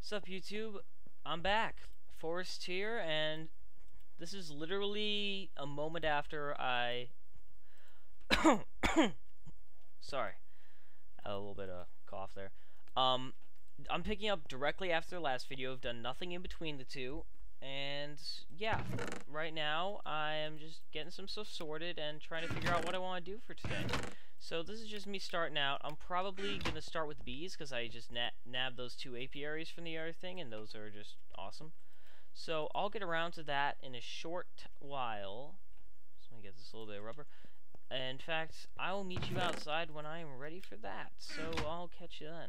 Sup YouTube, I'm back. Forrest here, and this is literally a moment after I sorry, I had a little bit of cough there. I'm picking up directly after the last video. I've done nothing in between the two, and yeah, right now I am just getting some stuff sorted and trying to figure out what I want to do for today. So this is just me starting out. I'm probably going to start with bees because I just nabbed those two apiaries from the other thing, and those are just awesome. So I'll get around to that in a short while. So let me get this little bit of rubber. In fact, I will meet you outside when I am ready for that. So I'll catch you then.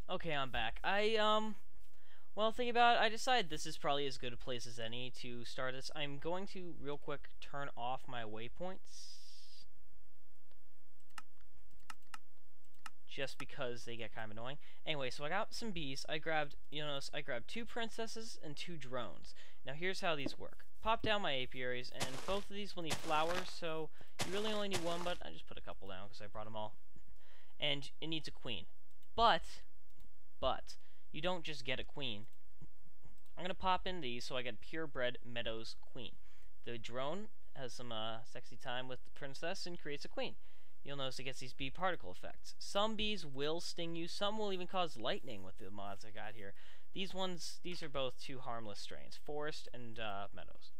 Okay, I'm back. Well, thinking about it, I decided this is probably as good a place as any to start this. I'm going to, real quick, turn off my waypoints. Just because they get kind of annoying. Anyway, so I got some bees. I grabbed, you'll notice, I grabbed 2 princesses and 2 drones. Now here's how these work. Pop down my apiaries, and both of these will need flowers, so you really only need one, but I just put a couple down because I brought them all. And it needs a queen. But, you don't just get a queen. I'm going to pop in these so I get Purebred Meadows Queen. The drone has some sexy time with the princess and creates a queen. You'll notice it gets these bee particle effects. Some bees will sting you, some will even cause lightning with the mods I got here. These are both 2 harmless strains, Forest and Meadows.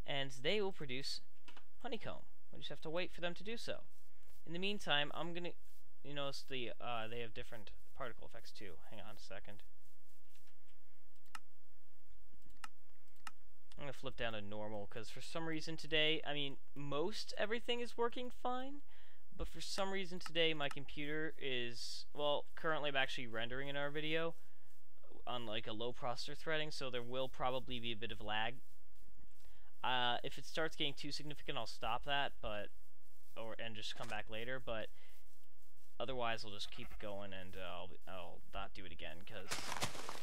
And they will produce honeycomb. We just have to wait for them to do so. In the meantime, I'm gonna, you notice they have different particle effects too. Hang on a second. I'm gonna flip down to normal because for some reason today, I mean, most everything is working fine. But for some reason today, my computer is, well, currently I'm actually rendering in our video on like a low processor threading, so there will probably be a bit of lag. If it starts getting too significant, I'll stop that, and just come back later. But otherwise, I'll just keep it going, and I'll not do it again because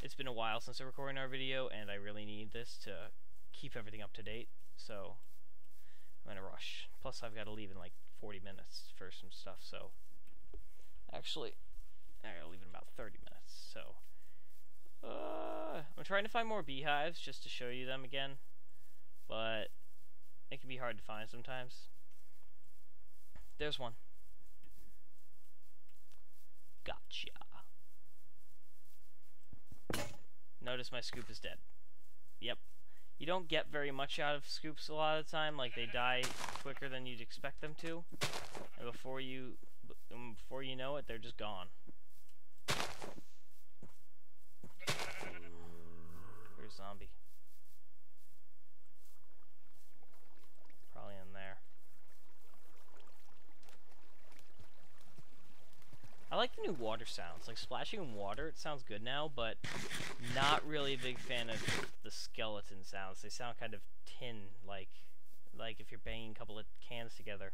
it's been a while since I recorded our video, and I really need this to keep everything up to date. So I'm in a rush. Plus, I've got to leave in like 40 minutes for some stuff, so actually I gotta leave in about 30 minutes, so I'm trying to find more beehives just to show you them again, but it can be hard to find sometimes. There's one. Gotcha. Notice my scoop is dead. Yep. You don't get very much out of scoops a lot of the time, like they die quicker than you'd expect them to, and before you know it, they're just gone. Here's a zombie. Probably in there. I like the new water sounds, like splashing in water. It sounds good now, but not really a big fan of the skeleton sounds. They sound kind of tin, like if you're banging a couple of cans together.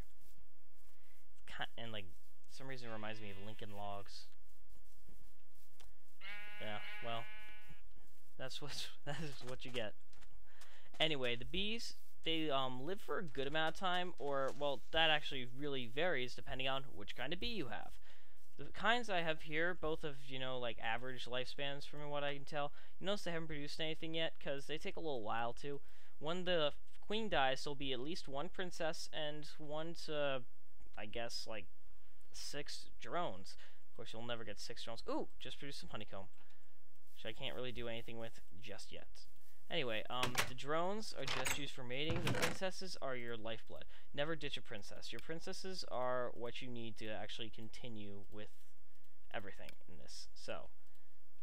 And like, for some reason it reminds me of Lincoln Logs. Yeah, well, that is what you get. Anyway, the bees, they live for a good amount of time, or, well, that actually really varies depending on which kind of bee you have. The kinds I have here, both of, you know, like average lifespans from what I can tell. You notice they haven't produced anything yet because they take a little while to. When the queen dies, there'll be at least 1 princess and 1 to, I guess, like 6 drones. Of course, you'll never get 6 drones. Ooh, just produced some honeycomb, which I can't really do anything with just yet. Anyway, the drones are just used for mating. The princesses are your lifeblood. Never ditch a princess. Your princesses are what you need to actually continue with everything in this. So,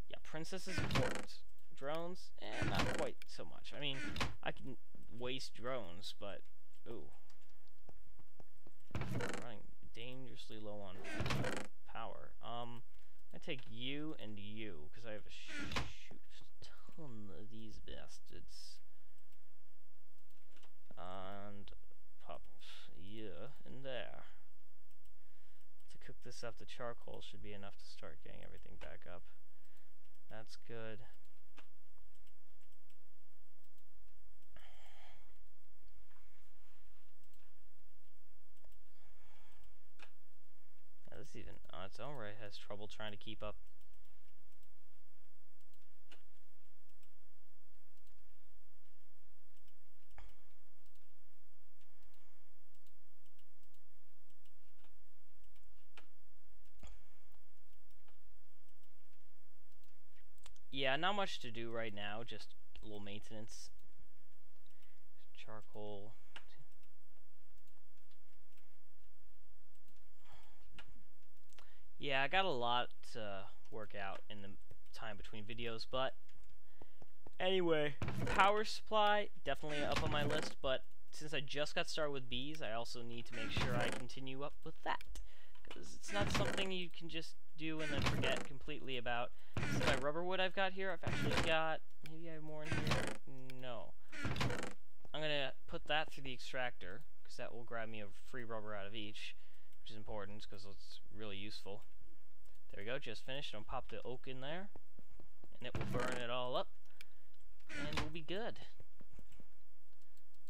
yeah, princesses important. Drones, not quite so much. I mean, I can waste drones, but, ooh. Running dangerously low on power. I take you and you, because I have a ton of these bastards. And pop you in there. To cook this up, the charcoal should be enough to start getting everything back up. That's good. Now this even on its own right has trouble trying to keep up. yeah, not much to do right now, just a little maintenance. Charcoal. Yeah, I got a lot to work out in the time between videos, but anyway, power supply, definitely up on my list, but since I just got started with bees, I also need to make sure I continue up with that, because it's not something you can just do and then forget completely about. So my rubber wood I've got here, I've actually got, maybe I have more in here, no. I'm going to put that through the extractor, because that will grab me a free rubber out of each, which is important, because it's really useful. There we go, just finished. I'll pop the oak in there, and it will burn it all up, and we'll be good.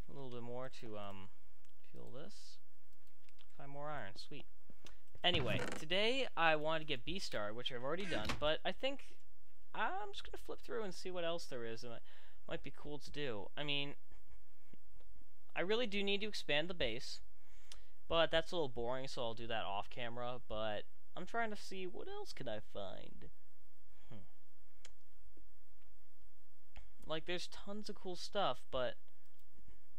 A little bit more to fuel this. Find more iron, sweet. Anyway, today I wanted to get Beastar, which I've already done, but I think I'm just going to flip through and see what else there is, and it might be cool to do. I mean, I really do need to expand the base, but that's a little boring, so I'll do that off camera, but I'm trying to see what else can I find. Like, there's tons of cool stuff, but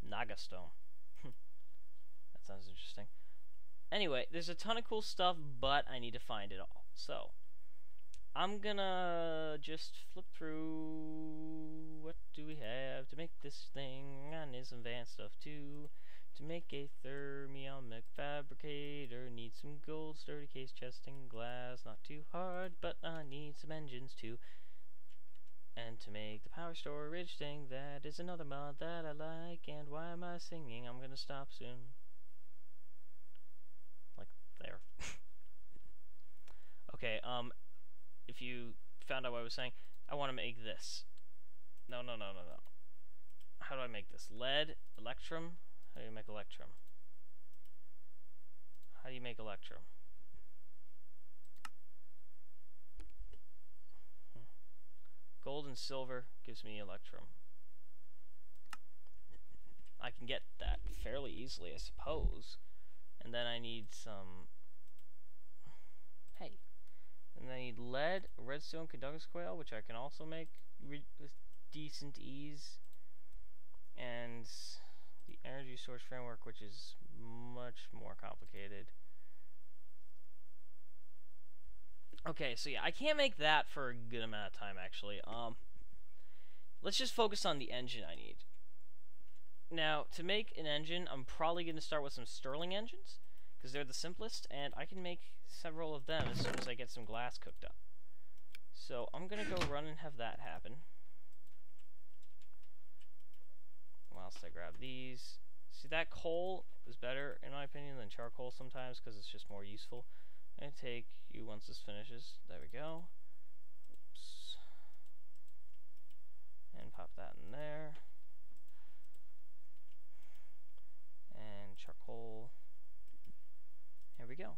Nagastone. That sounds interesting. Anyway, there's a ton of cool stuff, but I need to find it all. So, I'm gonna just flip through. What do we have to make this thing? I need some advanced stuff too. To make a thermionic fabricator, need some gold, sturdy case, chest, and glass. Not too hard, but I need some engines too. And to make the power storage thing, that is another mod that I like. And why am I singing? I'm gonna stop soon. Like there. Okay, if you found out what I was saying, I want to make this. No. How do I make this? Lead, electrum. How do you make electrum? How do you make electrum? Gold and silver gives me electrum. I can get that fairly easily, I suppose. And then I need some... Hey. And then I need lead, redstone, conductus coil, which I can also make with decent ease. And the energy storage framework, which is much more complicated. Okay, so yeah, I can't make that for a good amount of time, actually. Let's just focus on the engine I need. Now, to make an engine, I'm probably going to start with some Stirling engines, because they're the simplest, and I can make several of them as soon as I get some glass cooked up. So, I'm going to go run and have that happen. Whilst I grab these. See, that coal is better, in my opinion, than charcoal sometimes, because it's just more useful. I'm going to take you once this finishes. There we go. Oops. And pop that in there. And charcoal. Here we go.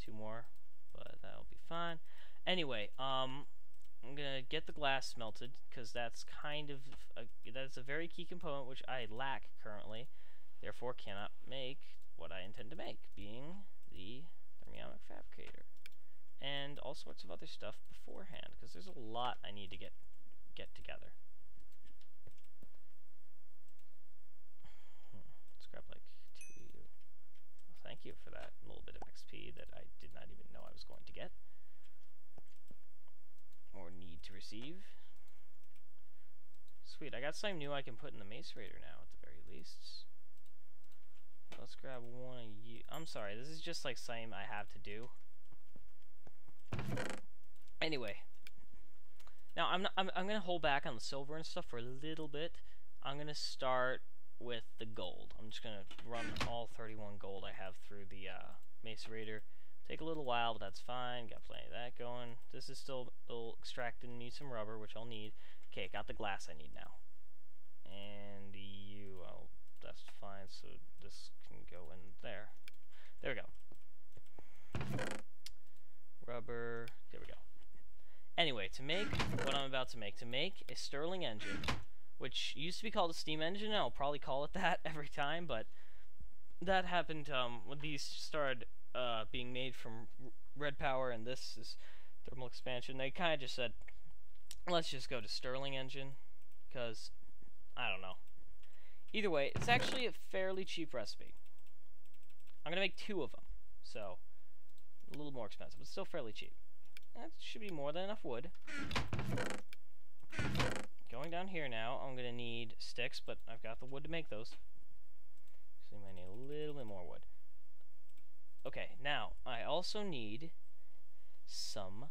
Two more, but that'll be fine. Anyway, I'm gonna get the glass smelted, because that's kind of that's a very key component which I lack currently, therefore cannot make what I intend to make, being the thermionic fabricator, and all sorts of other stuff beforehand, because there's a lot I need to get together. Let's grab like 2. Well, thank you for that little bit of XP that I did not even know I was going to get. Or need to receive. Sweet, I got something new I can put in the macerator now, at the very least. Let's grab one of you. I'm sorry, this is just like something I have to do. Anyway, now I'm gonna hold back on the silver and stuff for a little bit. I'm gonna start with the gold. I'm just gonna run all 31 gold I have through the macerator. Take a little while, but that's fine. Got plenty of that going. This is still extracting me some rubber, which I'll need. Okay, got the glass I need now. And you, oh, that's fine. So this can go in there. There we go. Rubber. There we go. Anyway, to make what I'm about to make a Stirling engine, which used to be called a steam engine, and I'll probably call it that every time, but that happened when these started being made from red power, and this is thermal expansion. They kind of just said, let's just go to Stirling engine, because I don't know. Either way, it's actually a fairly cheap recipe. I'm gonna make 2 of them, so a little more expensive, but still fairly cheap. That should be more than enough wood. Going down here now, I'm gonna need sticks, but I've got the wood to make those. So I might need a little bit more wood. Okay, now I also need some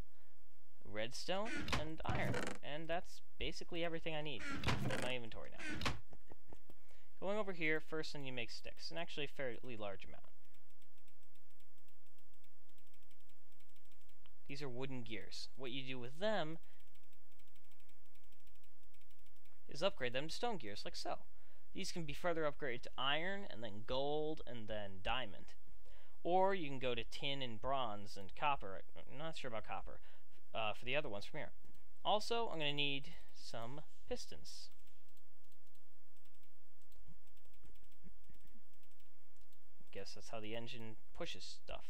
redstone and iron, and that's basically everything I need in my inventory now. Going over here, first I need to make sticks, and actually a fairly large amount. These are wooden gears. What you do with them is upgrade them to stone gears, like so. These can be further upgraded to iron, and then gold, and then diamond. Or you can go to tin and bronze and copper. I'm not sure about copper for the other ones from here. Also, I'm going to need some pistons. Guess that's how the engine pushes stuff.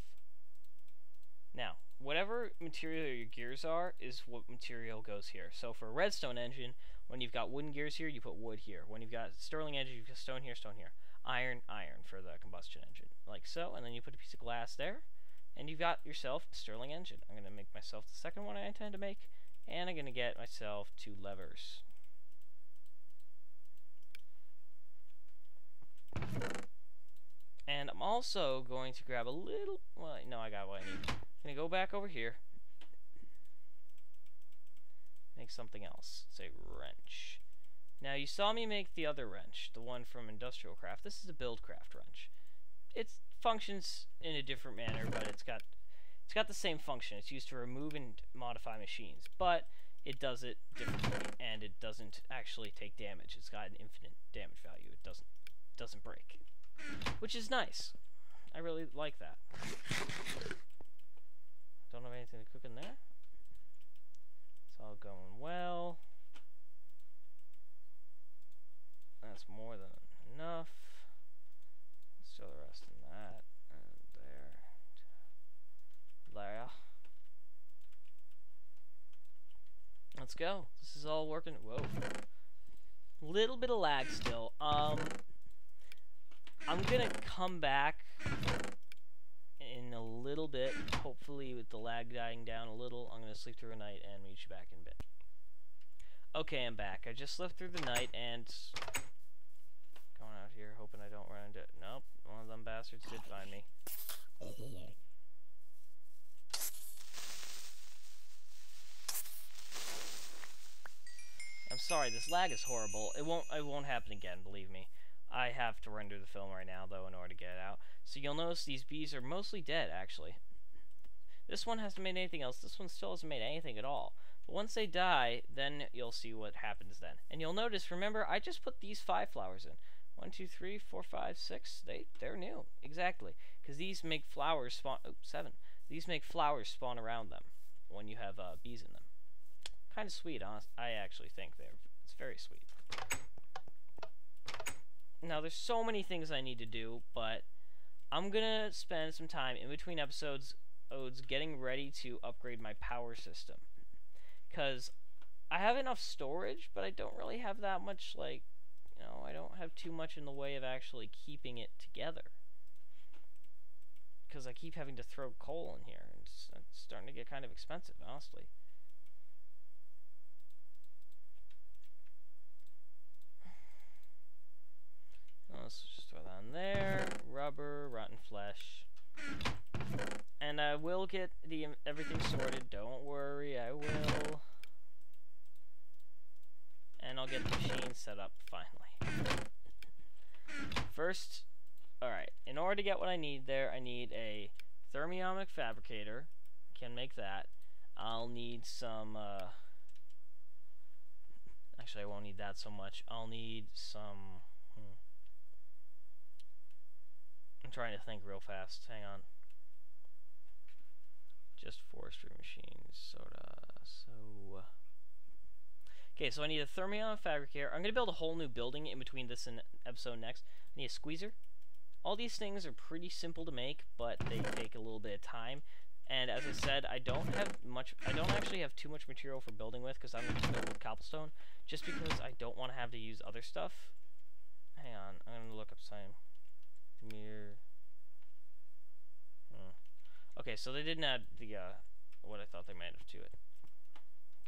Now, whatever material your gears are is what material goes here. So for a redstone engine, when you've got wooden gears here, you put wood here. When you've got Stirling engine, you've got stone here, stone here. Iron, iron for the combustion engine, like so. And then you put a piece of glass there, and you've got yourself a Stirling engine. I'm going to make myself the second one I intend to make, and I'm going to get myself 2 levers. And I'm also going to grab a little, well, no, I got what I need. I'm going to go back over here, make something else, say wrench. Now you saw me make the other wrench, the one from Industrial Craft. This is a Buildcraft wrench. It functions in a different manner, but it's got the same function. It's used to remove and modify machines, but it does it differently, and it doesn't actually take damage. It's got an infinite damage value. It doesn't break, which is nice. I really like that. Don't have anything to cook in there. It's all going well. That's more than enough. Let's throw the rest in that. And there. There. Let's go. This is all working. Whoa. Little bit of lag still. I'm gonna come back in a little bit. Hopefully with the lag dying down a little. I'm gonna sleep through a night and meet you back in a bit. Okay, I'm back. I just slept through the night and going out here hoping I don't run into it. Nope, one of them bastards did find me. I'm sorry, this lag is horrible. It won't happen again, believe me. I have to render the film right now though in order to get it out. So you'll notice these bees are mostly dead actually. This one hasn't made anything else. This one still hasn't made anything at all. But once they die, then you'll see what happens then. And you'll notice, remember, I just put these 5 flowers in. 1, 2, 3, 4, 5, 6. They're new. Exactly. Because these make flowers spawn... Oh, 7. These make flowers spawn around them when you have bees in them. Kind of sweet, honestly. I actually think it's very sweet. Now, there's so many things I need to do, but I'm going to spend some time in between episodes getting ready to upgrade my power system. Because I have enough storage, but I don't really have that much, like, you know, I don't have too much in the way of actually keeping it together. Because I keep having to throw coal in here, and it's starting to get kind of expensive, honestly. Let's just throw that in there. Rubber, rotten flesh. And I will get everything sorted. Don't worry, I will. And I'll get the machine set up finally. First, alright, in order to get what I need there, I need a thermionic fabricator. Can make that. I'll need some, actually I won't need that so much. I'll need some, I'm trying to think real fast. Hang on. Just forestry machines, soda, so... Okay, so I need a thermionic fabricator. I'm going to build a whole new building in between this and episode next. I need a squeezer, All these things are pretty simple to make, but they take a little bit of time. And as I said, I don't actually have too much material for building with, because I'm going to just build with cobblestone, just because I don't want to have to use other stuff. Hang on, I'm going to look up some mirror. Okay, so they didn't add the what I thought they might have to it.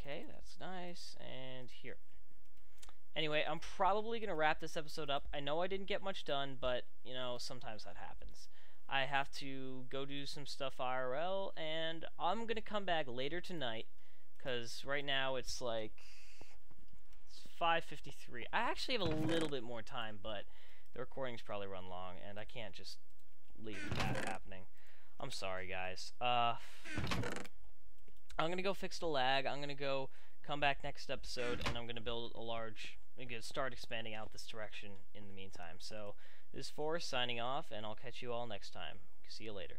Okay, that's nice. And here. Anyway, I'm probably going to wrap this episode up. I know I didn't get much done, but, you know, sometimes that happens. I have to go do some stuff IRL, and I'm going to come back later tonight, because right now it's like 5:53. I actually have a little bit more time, but the recording's probably run long, and I can't just leave that happening. I'm sorry, guys. I'm going to go fix the lag. I'm going to go come back next episode, and I'm going to build a large... I'm going to start expanding out this direction in the meantime. So, this is Forrest signing off, and I'll catch you all next time. See you later.